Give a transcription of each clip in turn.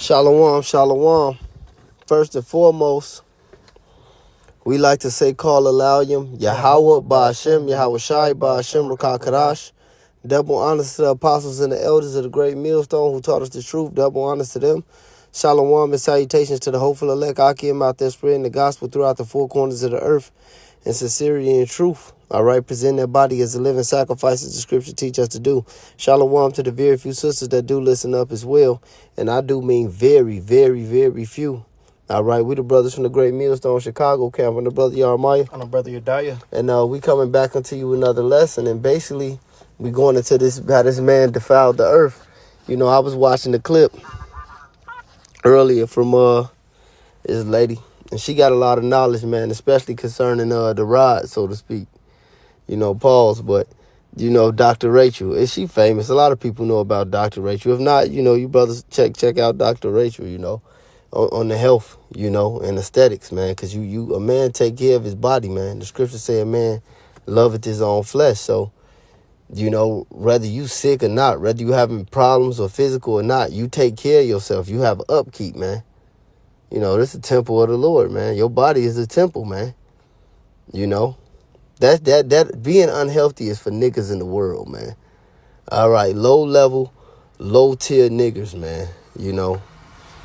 Shalom, shalom. First and foremost, we like to say call Alalim, Yahweh, Ba'ashem, Yahweh Shai, Ba'ashem, Rakah Kadash. Double honors to the apostles and the elders of the great millstone who taught us the truth. Double honors to them. Shalom and salutations to the hopeful elect Akim out there spreading the gospel throughout the four corners of the earth in sincerity and truth. All right, present their body as a living sacrifice as the scripture teach us to do. Shalom to the very few sisters that do listen up as well. And I do mean very, very, very few. All right, we the brothers from the Great Millstone, Chicago camp. I'm the brother Yarmaya. I'm the brother Yedaya. And we coming back into you another lesson. And basically, we going into this, how this man defiled the earth. You know, I was watching the clip earlier from this lady. And she got a lot of knowledge, man, especially concerning the rod, so to speak. You know, pause, but, you know, Dr. Rachel, is she famous? A lot of people know about Dr. Rachel. If not, you know, you brothers check out Dr. Rachel, you know, on the health, you know, and aesthetics, man, because a man take care of his body, man. The scriptures say a man loveth his own flesh. So, you know, whether you sick or not, whether you having problems or physical or not, you take care of yourself. You have upkeep, man. You know, this is the temple of the Lord, man. Your body is a temple, man. You know. That being unhealthy is for niggas in the world, man. All right, low level, low tier niggas, man. You know,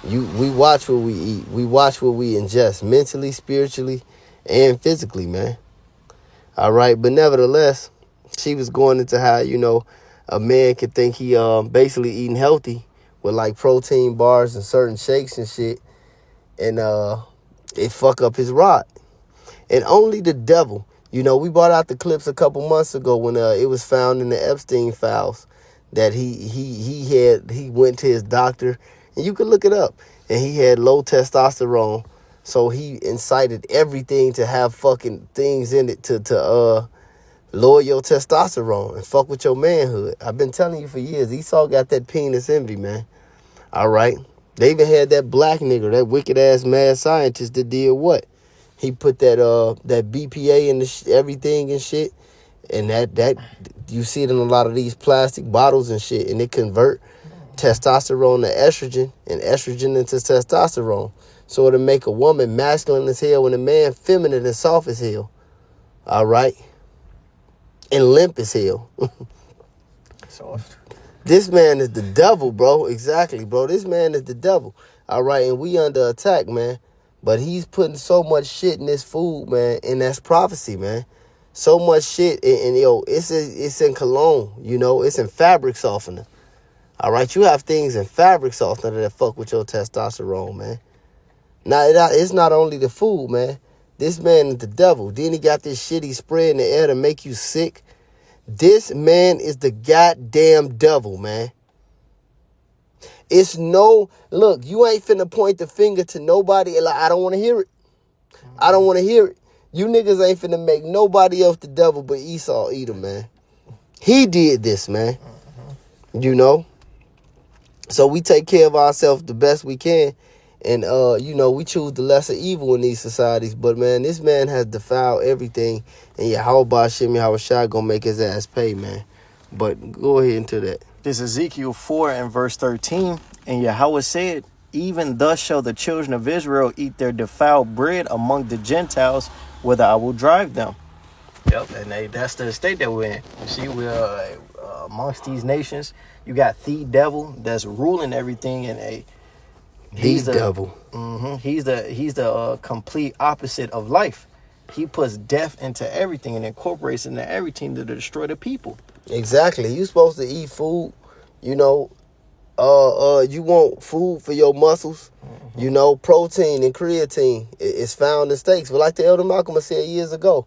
we watch what we eat. We watch what we ingest mentally, spiritually, and physically, man. All right, but nevertheless, she was going into how, you know, a man could think he basically eating healthy with like protein bars and certain shakes and shit, and it fuck up his rod. And only the devil. You know, we brought out the clips a couple months ago when it was found in the Epstein files that he went to his doctor, and you can look it up, and he had low testosterone, so he incited everything to have fucking things in it to lower your testosterone and fuck with your manhood. I've been telling you for years, Esau got that penis envy, man. All right, they even had that black nigga, that wicked ass mad scientist that did what? He put that BPA in everything and shit, and that you see it in a lot of these plastic bottles and shit, and it convert testosterone to estrogen and estrogen into testosterone. So it'll make a woman masculine as hell and a man feminine and soft as hell. All right, and limp as hell. Soft. This man is the devil, bro. Exactly, bro. This man is the devil. All right, and we under attack, man. But he's putting so much shit in this food, man, and that's prophecy, man. So much shit, and yo, it's in cologne, you know, it's in fabric softener. All right, you have things in fabric softener that fuck with your testosterone, man. Now, it's not only the food, man. This man is the devil. Then he got this shit he spray in the air to make you sick. This man is the goddamn devil, man. It's look, you ain't finna point the finger to nobody. Like, I don't want to hear it. I don't want to hear it. You niggas ain't finna make nobody else the devil but Esau either, man. He did this, man. You know? So we take care of ourselves the best we can. And, you know, we choose the lesser evil in these societies. But, man, this man has defiled everything. And Yahweh Ba'ashem, Yahweh Shai gonna make his ass pay, man. But go ahead into that. This is Ezekiel 4 and verse 13. And Yahweh said, even thus shall the children of Israel eat their defiled bread among the Gentiles, whither I will drive them. Yep, and that's the state that we're in. You see, we're amongst these nations. You got the devil that's ruling everything, and he's the devil. He's the complete opposite of life. He puts death into everything and incorporates into everything to destroy the people. Exactly. You supposed to eat food, you know. You want food for your muscles, you know, protein and creatine is found in steaks. But like the Elder Malcolm said years ago,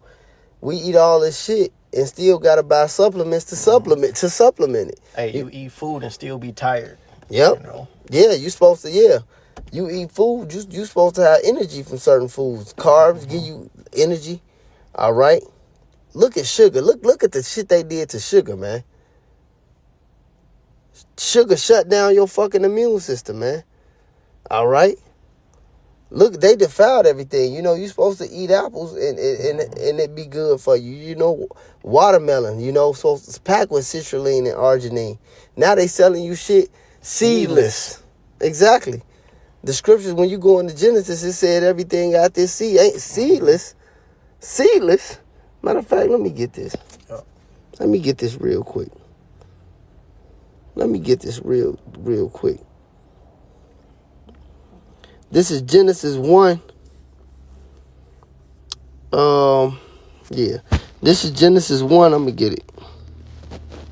we eat all this shit and still gotta buy supplements to supplement it. Hey, you eat food and still be tired. Yep. You know? Yeah, you supposed to, you eat food, you supposed to have energy from certain foods. Carbs give you energy. All right. Look at sugar. Look at the shit they did to sugar, man. Sugar shut down your fucking immune system, man. All right? Look, they defiled everything. You know, you're supposed to eat apples and it be good for you. You know, watermelon, you know, so it's packed with citrulline and arginine. Now they selling you shit seedless. Exactly. The scriptures, when you go into Genesis, it said everything out this sea ain't seedless. Seedless. Matter of fact, let me get this. Let me get this real quick. Let me get this real quick. This is Genesis 1. Yeah. This is Genesis 1. I'm going to get it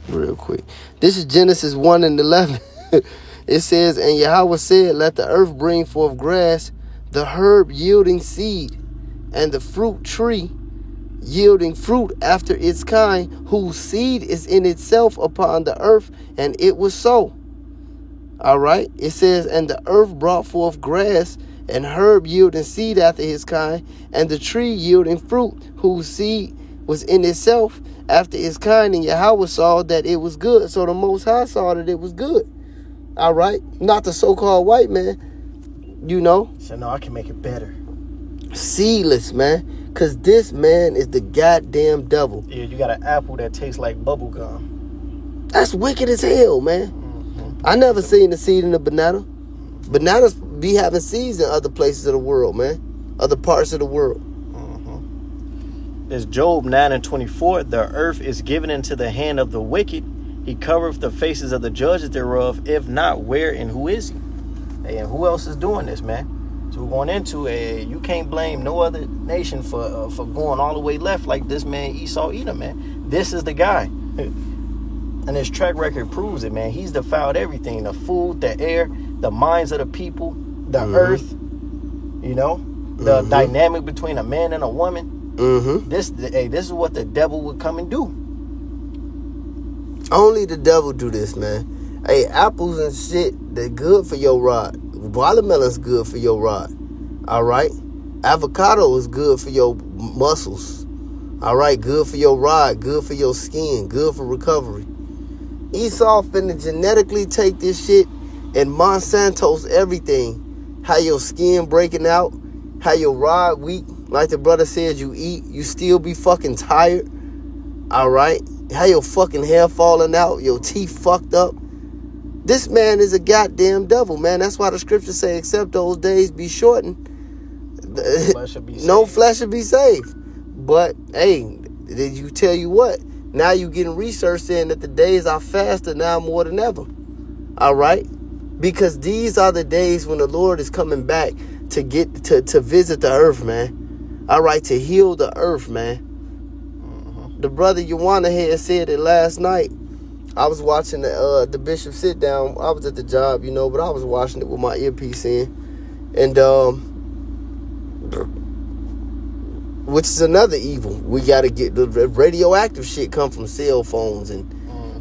real quick. This is Genesis 1 and 11. It says, and Yahweh said, let the earth bring forth grass, the herb yielding seed, and the fruit tree yielding fruit after its kind, whose seed is in itself upon the earth, and it was so. All right. It says, and the earth brought forth grass, and herb yielding seed after his kind, and the tree yielding fruit, whose seed was in itself after its kind, and Yahweh saw that it was good. So the Most High saw that it was good. All right. Not the so-called white man, you know. So no, I can make it better. Seedless, man. Because this man is the goddamn devil. Yeah, you got an apple that tastes like bubble gum. That's wicked as hell, man. Mm-hmm. I never seen the seed in a banana. Bananas be having seeds in other places of the world, man. Other parts of the world. There's Job 9:24. The earth is given into the hand of the wicked. He covereth the faces of the judges thereof. If not, where and who is he? Hey, and who else is doing this, man? So we're going into you can't blame no other nation for going all the way left like this man Esau Edom, man. This is the guy. And his track record proves it, man. He's defiled everything. The food, the air, the minds of the people, the earth, you know, the dynamic between a man and a woman. This is what the devil would come and do. Only the devil do this, man. Hey, apples and shit, they're good for your rod. Watermelon's good for your rod. All right? Avocado is good for your muscles. All right? Good for your rod. Good for your skin. Good for recovery. Esau finna genetically take this shit and Monsanto's everything. How your skin breaking out. How your rod weak. Like the brother said, you eat, you still be fucking tired. All right? How your fucking hair falling out. Your teeth fucked up. This man is a goddamn devil, man. That's why the scriptures say, except those days be shortened, no flesh should be saved. But, hey, did you tell you what? Now you getting research saying that the days are faster now more than ever. All right? Because these are the days when the Lord is coming back to get to visit the earth, man. All right, to heal the earth, man. The brother Yawana had said it last night. I was watching the bishop sit down. I was at the job, you know, but I was watching it with my earpiece in. And, which is another evil. We got to get the radioactive shit come from cell phones and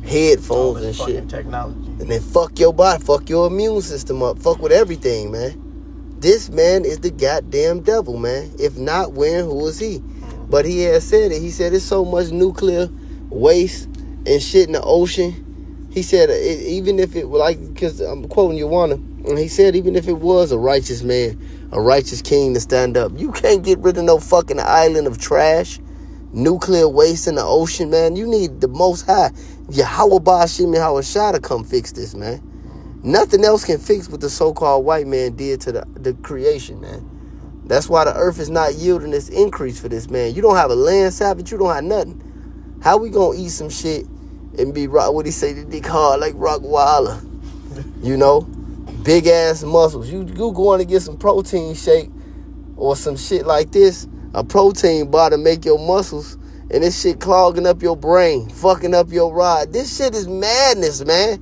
headphones and shit. Technology. And then fuck your body, fuck your immune system up, fuck with everything, man. This man is the goddamn devil, man. If not, where and who is he? But he has said it. He said there's so much nuclear waste and shit in the ocean. He said even if it was like, because I'm quoting Yawana, and he said even if it was a righteous man, a righteous king to stand up, you can't get rid of no fucking island of trash, nuclear waste in the ocean, man. You need the Most High, Yahweh Ba'ashim Yahweh Shah to come fix this, man. Nothing else can fix what the so-called white man did to the creation, man. That's why the earth is not yielding this increase for this, man. You don't have a land savage, you don't have nothing. How we gonna eat some shit and be rock? What he say? They call like Rockwaller, you know, big ass muscles. You going to get some protein shake or some shit like this, a protein bar to make your muscles, and this shit clogging up your brain, fucking up your rod. This shit is madness, man.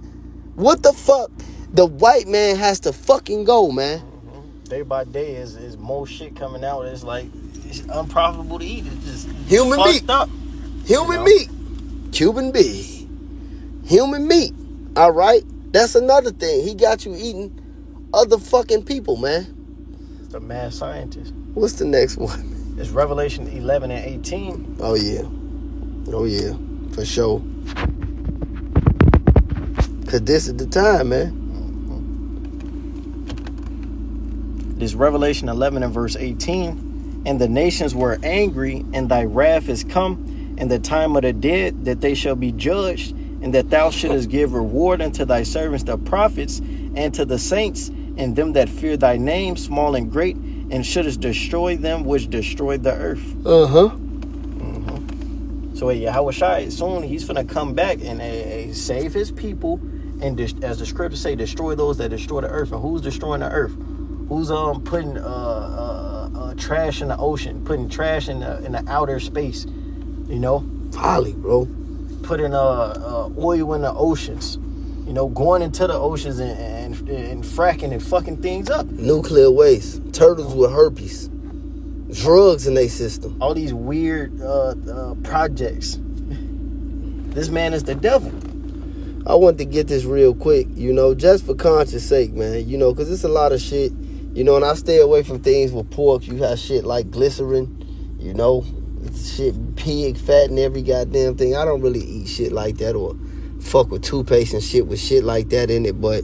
What the fuck? The white man has to fucking go, man. Day by day is more shit coming out. It's like it's unprofitable to eat. It's just human meat. Up. Human meat. Cuban beef. Human meat. All right? That's another thing. He got you eating other fucking people, man. It's a mad scientist. What's the next one? It's Revelation 11 and 18. Oh, yeah. Oh, yeah. For sure. Because this is the time, man. This Revelation 11 and verse 18. And the nations were angry, and thy wrath is come, and the time of the dead, that they shall be judged, and that thou shouldest give reward unto thy servants the prophets, and to the saints, and them that fear thy name, small and great, and shouldest destroy them which destroyed the earth. So Yahweh Shai, soon he's finna come back and save his people, and as the scriptures say, destroy those that destroy the earth. And who's destroying the earth? Who's putting trash in the ocean, putting trash in the outer space? You know, Folly, bro. Putting oil in the oceans. You know, going into the oceans and fracking and fucking things up. Nuclear waste, turtles with herpes, drugs in their system. All these weird projects. This man is the devil. I wanted to get this real quick, you know, just for conscience sake, man. You know, because it's a lot of shit, you know, and I stay away from things with pork. You have shit like glycerin, you know, shit, pig fat and every goddamn thing. I don't really eat shit like that or fuck with toothpaste and shit with shit like that in it. But,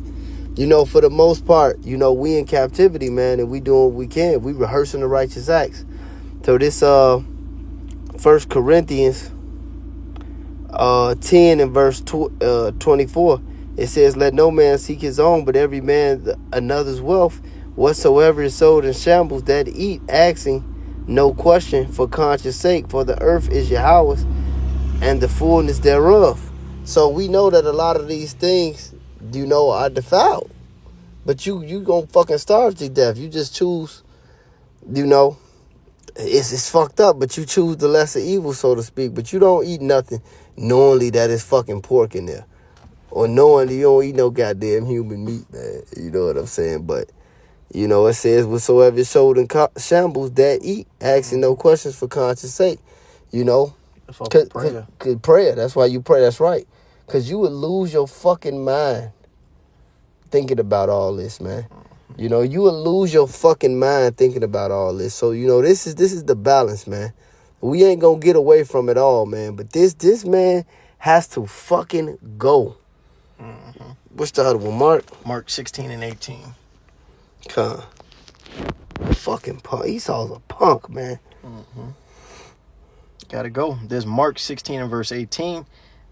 you know, for the most part, you know, we in captivity, man, and we doing what we can. We rehearsing the righteous acts. So this 1 Corinthians 10 and verse 24, it says, let no man seek his own, but every man another's wealth. Whatsoever is sold in shambles, that eat, asking no question for conscience sake, for the earth is Yahweh's and the fullness thereof. So we know that a lot of these things, you know, are defiled. But you gonna fucking starve to death. You just choose, you know, it's fucked up, but you choose the lesser evil, so to speak. But you don't eat nothing knowingly that it's fucking pork in there. Or knowingly you don't eat no goddamn human meat, man. You know what I'm saying? But, you know, it says, whatsoever is sold in shambles, that eat, asking no questions for conscience sake. You know? Prayer. That's why you pray. That's right. Because you would lose your fucking mind thinking about all this, man. You know, you will lose your fucking mind thinking about all this. So, you know, this is the balance, man. We ain't gonna get away from it all, man. But this man has to fucking go. Mm-hmm. What's the other one, Mark? Mark 16 and 18. Fucking punk. Esau's a punk, man. Mm-hmm. Gotta go. There's Mark 16 and verse 18.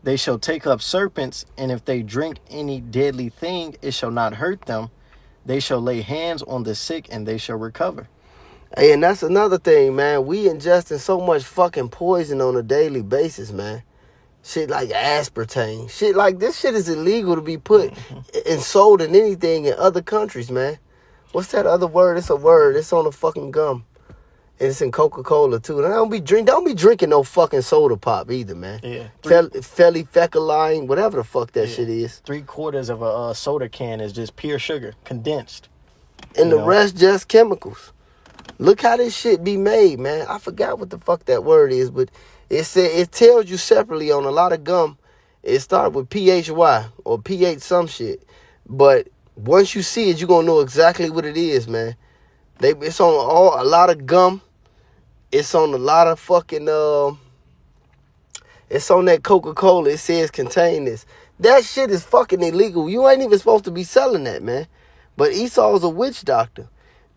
They shall take up serpents, and if they drink any deadly thing, it shall not hurt them. They shall lay hands on the sick, and they shall recover. Hey, and that's another thing, man. We ingesting so much fucking poison on a daily basis, man. Shit like aspartame. Shit like this shit is illegal to be put and sold in anything in other countries, man. What's that other word? It's a word. It's on the fucking gum. And it's in Coca-Cola, too. And don't be drinking no fucking soda pop either, man. Yeah. Phenylephrine, whatever the fuck that shit is. 3/4 of a soda can is just pure sugar, condensed. And the rest just chemicals. Look how this shit be made, man. I forgot what the fuck that word is, but it tells you separately on a lot of gum. It starts with PHY or PH some shit. But once you see it, you're going to know exactly what it is, man. It's on a lot of gum. It's on a lot of fucking, it's on that Coca-Cola. It says contain this. That shit is fucking illegal. You ain't even supposed to be selling that, man. But Esau's a witch doctor.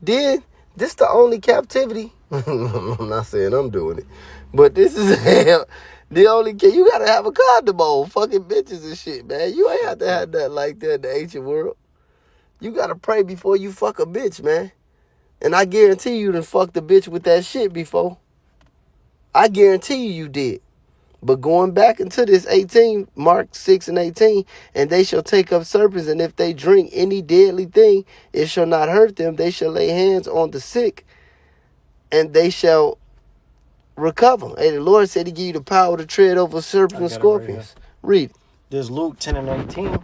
Then, this the only captivity. I'm not saying I'm doing it. But this is the only, you gotta have a condom on fucking bitches and shit, man. You ain't have to have that like that in the ancient world. You gotta pray before you fuck a bitch, man. And I guarantee you done fucked a bitch with that shit before. I guarantee you did. But going back into this 18, Mark 6 and 18, and they shall take up serpents, and if they drink any deadly thing, it shall not hurt them. They shall lay hands on the sick, and they shall recover. Hey, the Lord said he give you the power to tread over serpents and scorpions. Read. There's Luke 10 and 18.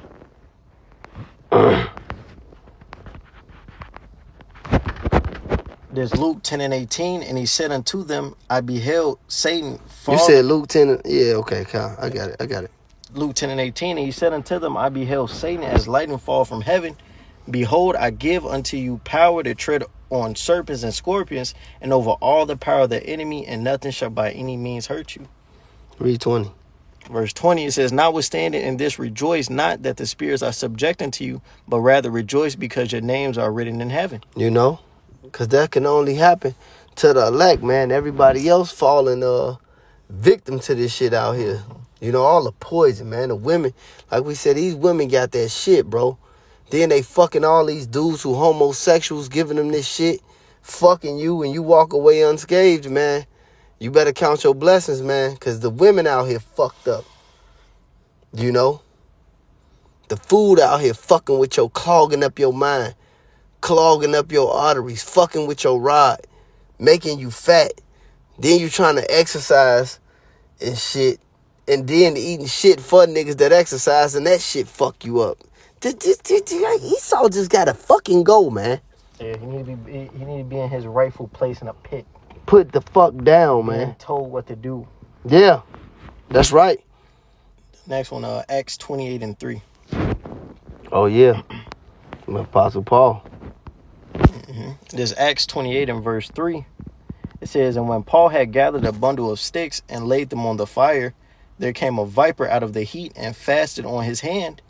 There's Luke 10 and 18, and he said unto them, I beheld Satan fall. You said Luke 10, yeah, okay, Kyle, I got it. Luke 10 and 18, and he said unto them, I beheld Satan as lightning fall from heaven. Behold, I give unto you power to tread on serpents and scorpions, and over all the power of the enemy, and nothing shall by any means hurt you. Read 20. Verse 20, it says, notwithstanding in this rejoice not that the spirits are subject unto you, but rather rejoice because your names are written in heaven. You know? Because that can only happen to the elect, man. Everybody else falling victim to this shit out here. You know, all the poison, man. The women, like we said, these women got that shit, bro. Then they fucking all these dudes who homosexuals, giving them this shit, fucking you, and you walk away unscathed, man. You better count your blessings, man, because the women out here fucked up. You know? The food out here fucking with your, clogging up your mind, clogging up your arteries, fucking with your rod, making you fat. Then you trying to exercise and shit, and then eating shit for niggas that exercise, and that shit fuck you up. Esau just gotta fucking go, man. Yeah, he need to be in his rightful place in a pit. Put the fuck down, man. Being told what to do. Yeah, that's right. Next one, Acts 28:3. Oh yeah, Apostle Paul. This Acts 28 and verse 3. It says, and when Paul had gathered a bundle of sticks and laid them on the fire, there came a viper out of the heat and fastened on his hand.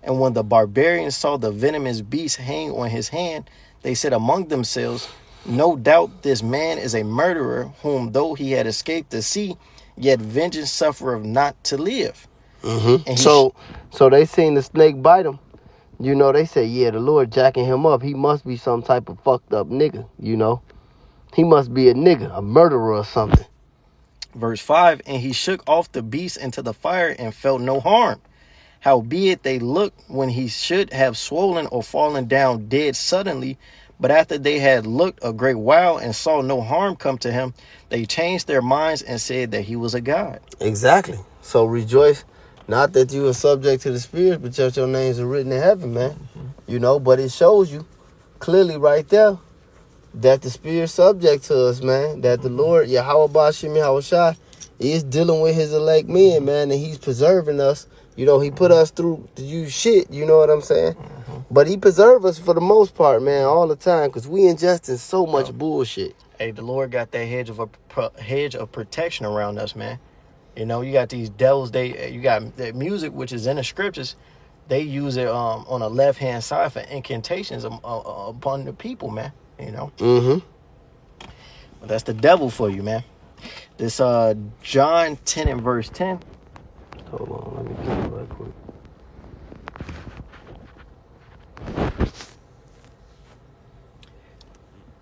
And when the barbarians saw the venomous beast hang on his hand, they said among themselves, no doubt this man is a murderer, whom though he had escaped the sea, yet vengeance suffereth not to live. Mm-hmm. So they seen the snake bite him. You know, they say, yeah, the Lord jacking him up. He must be some type of fucked up nigga, you know. He must be a nigga, a murderer or something. Verse 5, and he shook off the beast into the fire and felt no harm. Howbeit they looked when he should have swollen or fallen down dead suddenly. But after they had looked a great while and saw no harm come to him, they changed their minds and said that he was a god. Exactly. So rejoice, not that you are subject to the spirits, but that your names are written in heaven, man. Mm-hmm. You know, but it shows you clearly right there that the spirit's subject to us, man. That the Lord, Yahweh Bashim Yahushai, is dealing with his elect men, man, and he's preserving us. You know, he put us through to use shit, you know what I'm saying? Mm-hmm. But he preserve us for the most part, man, all the time, because we ingesting so much bullshit. Hey, the Lord got that hedge of protection around us, man. You know, you got these devils, you got that music, which is in the scriptures. They use it on the left-hand side for incantations upon the people, man, you know? Mm-hmm. But that's the devil for you, man. This John 10 and verse 10. Hold on, let me get it right quick.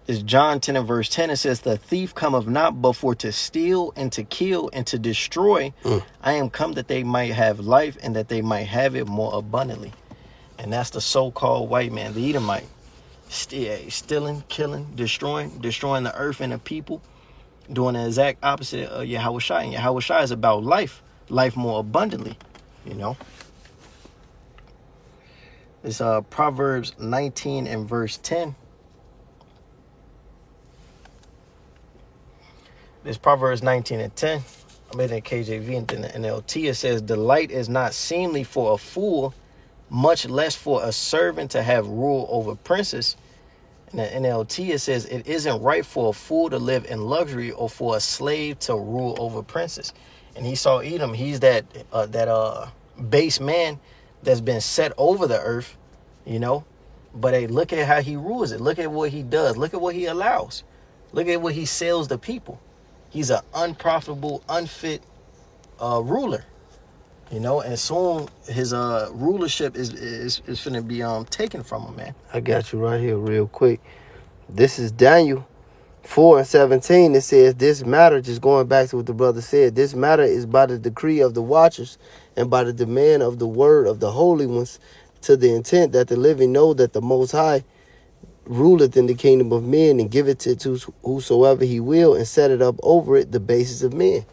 It's John 10 and verse 10. It says, the thief cometh not but for to steal and to kill and to destroy. I am come that they might have life and that they might have it more abundantly. And that's the so-called white man, the Edomite. Stealing, killing, destroying the earth and the people. Doing the exact opposite of Yahushai. And Yahushai is about life more abundantly, you know. It's Proverbs 19 and verse 10. It's Proverbs 19 and 10. I'm in the KJV and in the NLT. It says, delight is not seemly for a fool, much less for a servant to have rule over princes. In the NLT, it says, it isn't right for a fool to live in luxury or for a slave to rule over princes. And he saw Edom. He's that base man that's been set over the earth, you know. But hey, look at how he rules it. Look at what he does. Look at what he allows. Look at what he sells the people. He's an unprofitable, unfit ruler, you know. And soon his rulership is finna be taken from him, man. I got you right here real quick. This is Daniel 4 and 17. It says, this matter, just going back to what the brother said, this matter is by the decree of the watchers and by the demand of the word of the holy ones, to the intent that the living know that the Most High ruleth in the kingdom of men and giveth it to whosoever he will and set it up over it the basis of men.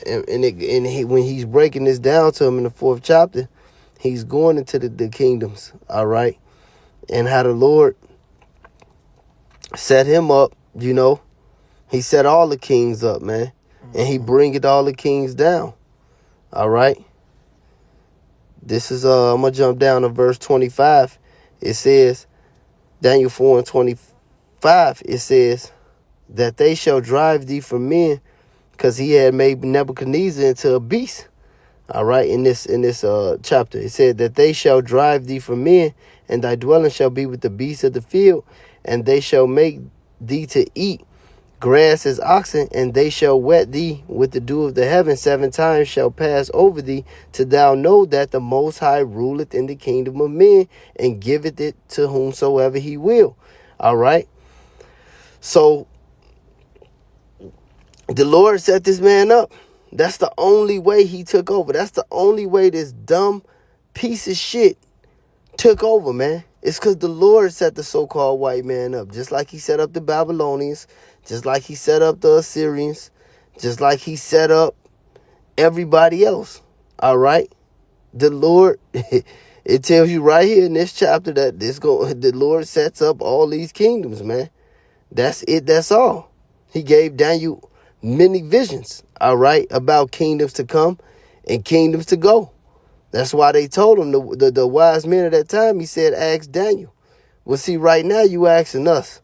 When he's breaking this down to him in the 4th chapter, he's going into the kingdoms, all right? And how the Lord set him up, you know. He set all the kings up, man. And he bringeth all the kings down, all right? This is, I'm going to jump down to verse 25. It says, Daniel 4 and 25, it says that they shall drive thee from men, because he had made Nebuchadnezzar into a beast. All right, in this chapter, it said that they shall drive thee from men, and thy dwelling shall be with the beasts of the field, and they shall make thee to eat grass as oxen, and they shall wet thee with the dew of the heaven. 7 times shall pass over thee, till thou know that the Most High ruleth in the kingdom of men, and giveth it to whomsoever he will. All right. So the Lord set this man up. That's the only way he took over. That's the only way this dumb piece of shit took over, man. It's because the Lord set the so-called white man up. Just like he set up the Babylonians. Just like he set up the Assyrians. Just like he set up everybody else. All right? The Lord, it tells you right here in this chapter that the Lord sets up all these kingdoms, man. That's it. That's all. He gave Daniel many visions, all right, about kingdoms to come and kingdoms to go. That's why they told him, the wise men at that time, he said, ask Daniel. Well, see, right now you asking us.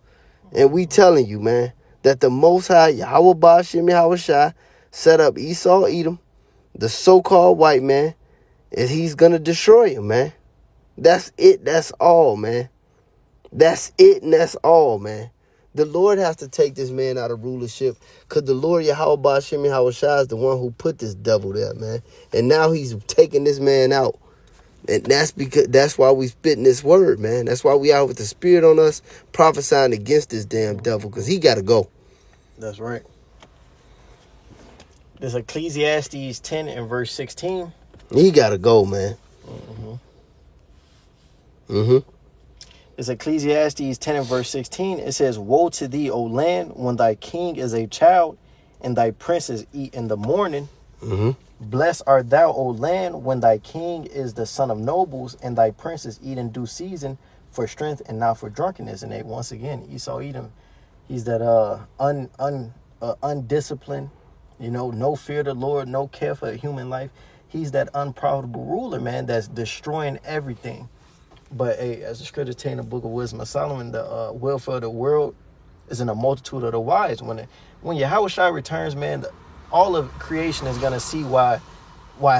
And we telling you, man, that the Most High, Yahweh Ba'ashem Yahushua, set up Esau, Edom, the so-called white man, and he's going to destroy him, man. That's it. That's all, man. That's it and that's all, man. The Lord has to take this man out of rulership, because the Lord Yahweh Ba'ashem Yahushua is the one who put this devil there, man. And now he's taking this man out. And that's why we spitting this word, man. That's why we out with the spirit on us, prophesying against this damn devil, because he got to go. That's right. There's Ecclesiastes 10 and verse 16. He got to go, man. It's Ecclesiastes 10 and verse 16. It says, woe to thee, O land, when thy king is a child, and thy princes eat in the morning. Blessed art thou, O land, when thy king is the son of nobles, and thy princes eat in due season for strength and not for drunkenness. And once again, Esau Edom, he's that undisciplined, no fear of the Lord, no care for human life. He's that unprofitable ruler, man, that's destroying everything. But as the scripture tells in the book of Wisdom of Solomon, the welfare of the world is in a multitude of the wise. When Yahushua returns, man, all of creation is gonna see why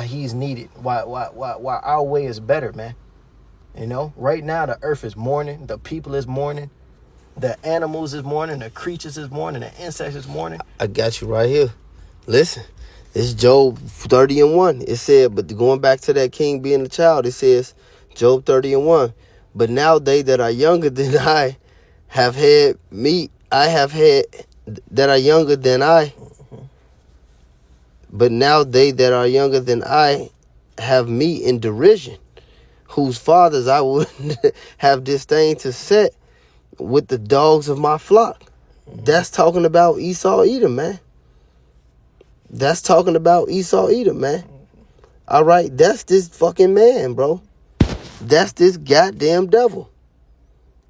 he's needed, why our way is better, man. Right now the earth is mourning, the people is mourning, the animals is mourning, the creatures is mourning, the insects is mourning. I got you right here. Listen, it's Job 30 and 1. It said, but going back to that king being a child, it says, Job 30 and 1. But now they that are younger than I have had meat. That are younger than I. But now they that are younger than I have meat in derision, whose fathers I would have disdained to set with the dogs of my flock. That's talking about Esau Edom, man. That's talking about Esau Edom, man. All right, that's this fucking man, bro. That's this goddamn devil.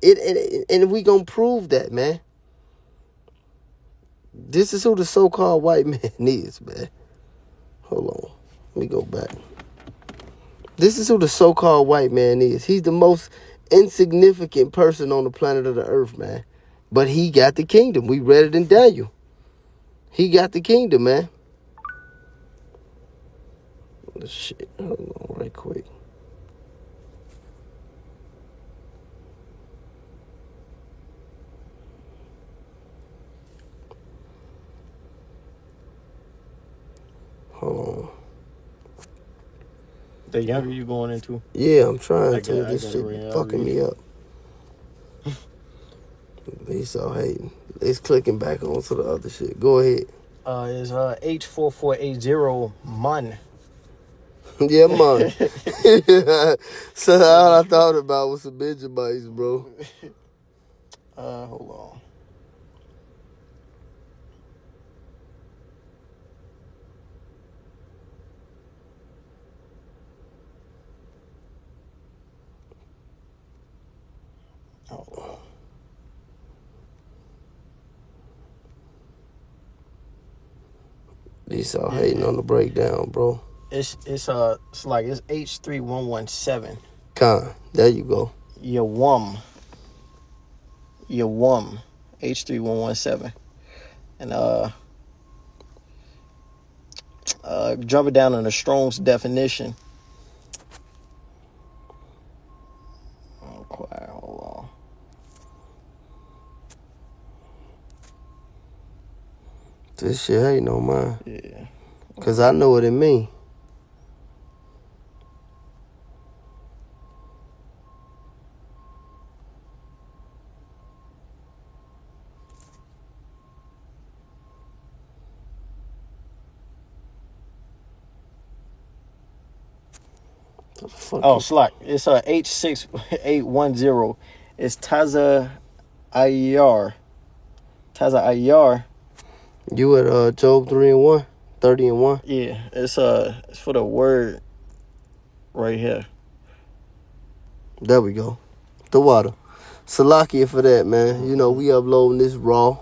And we gonna prove that, man. This is who the so-called white man is, man. Hold on. Let me go back. This is who the so-called white man is. He's the most insignificant person on the planet of the earth, man. But he got the kingdom. We read it in Daniel. He got the kingdom, man. Shit. Hold on right quick. Hold on. The younger you going into? Yeah, I'm trying to. This shit fucking me up. He's so hating. It's clicking back onto the other shit. Go ahead. It's H4480 Mun. Yeah, man. So all I thought about was some Benjamites, bro. Hold on. He's all hating on the breakdown, bro. It's H3117. Con, there you go. Yawum. H3117. And jumping down on the Strong's definition. Hold on. This shit ain't on mine. Yeah. Because I know what it mean. Oh, Slack. It's H6810. It's Taza Ayar. Taza Ayar. You at Job 3:1? 30:1? Yeah, it's for the word right here. There we go. The water. Salakia for that, man. You know, we uploading this raw.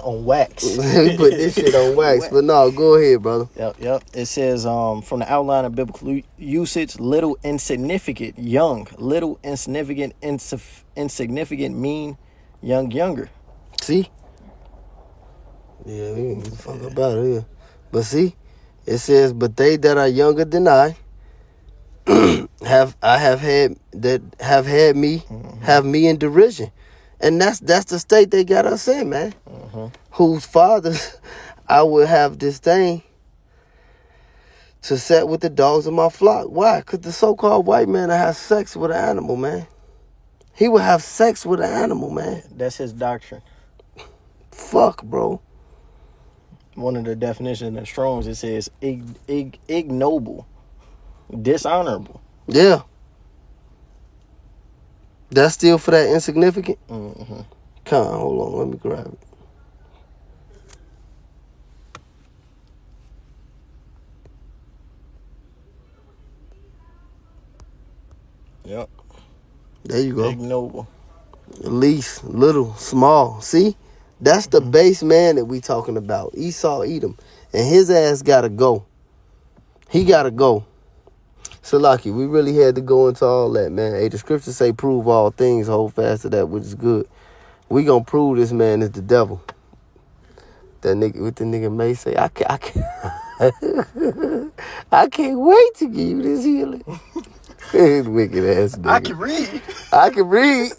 On wax. We put this shit on wax. But no, go ahead, brother. Yep. It says from the outline of biblical usage, little insignificant, young. Little insignificant, insignificant mean young, younger. See? Yeah, we can get the fuck up out of here. But see, it says, but they that are younger than I have had me in derision. And that's the state they got us in, man. Whose fathers I would have disdain to set with the dogs of my flock. Why? Because the so-called white man that has sex with an animal, man. He would have sex with an animal, man. That's his doctrine. Fuck, bro. One of the definitions in Strong's, it says ignoble, dishonorable. Yeah. That's still for that insignificant? Mm-hmm. Come on, hold on. Let me grab it. Yep. There you go. Ignoble. Least, little, small. See? That's the base man that we talking about. Esau Edom. And his ass got to go. He got to go. Salaki, we really had to go into all that, man. Hey, the scriptures say prove all things, hold fast to that which is good. We gonna prove this man is the devil. That nigga, what the nigga may say, I can't I can't wait to give you this healing. His wicked ass nigga. I can read.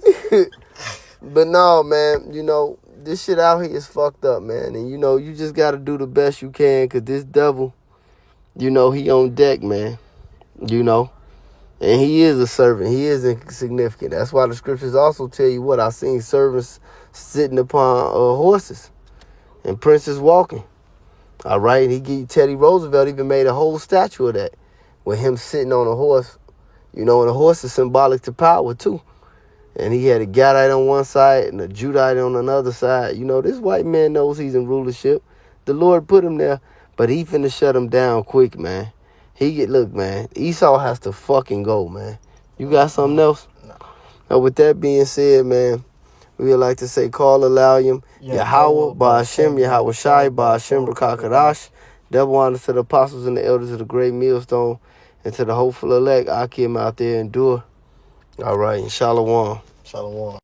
But no, man, you know, this shit out here is fucked up, man. And, you know, you just got to do the best you can because this devil, you know, he on deck, man. You know. And he is a servant. He is insignificant. That's why the scriptures also tell you what. I've seen servants sitting upon horses and princes walking. All right. Teddy Roosevelt even made a whole statue of that with him sitting on a horse. You know, and a horse is symbolic to power, too. And he had a Gadite on one side and a Judite on another side. You know, this white man knows he's in rulership. The Lord put him there, but he finna shut him down quick, man. Look, man, Esau has to fucking go, man. You got something else? No. Now, with that being said, man, we would like to say, call Alalium, Yahweh, Ba'ashem, Yahweh Shai, Ba'ashem, Rakakadash, double honor to the apostles and the elders of the great millstone, and to the hopeful elect, Akim out there, endure. All right, and Shalom. Shalom.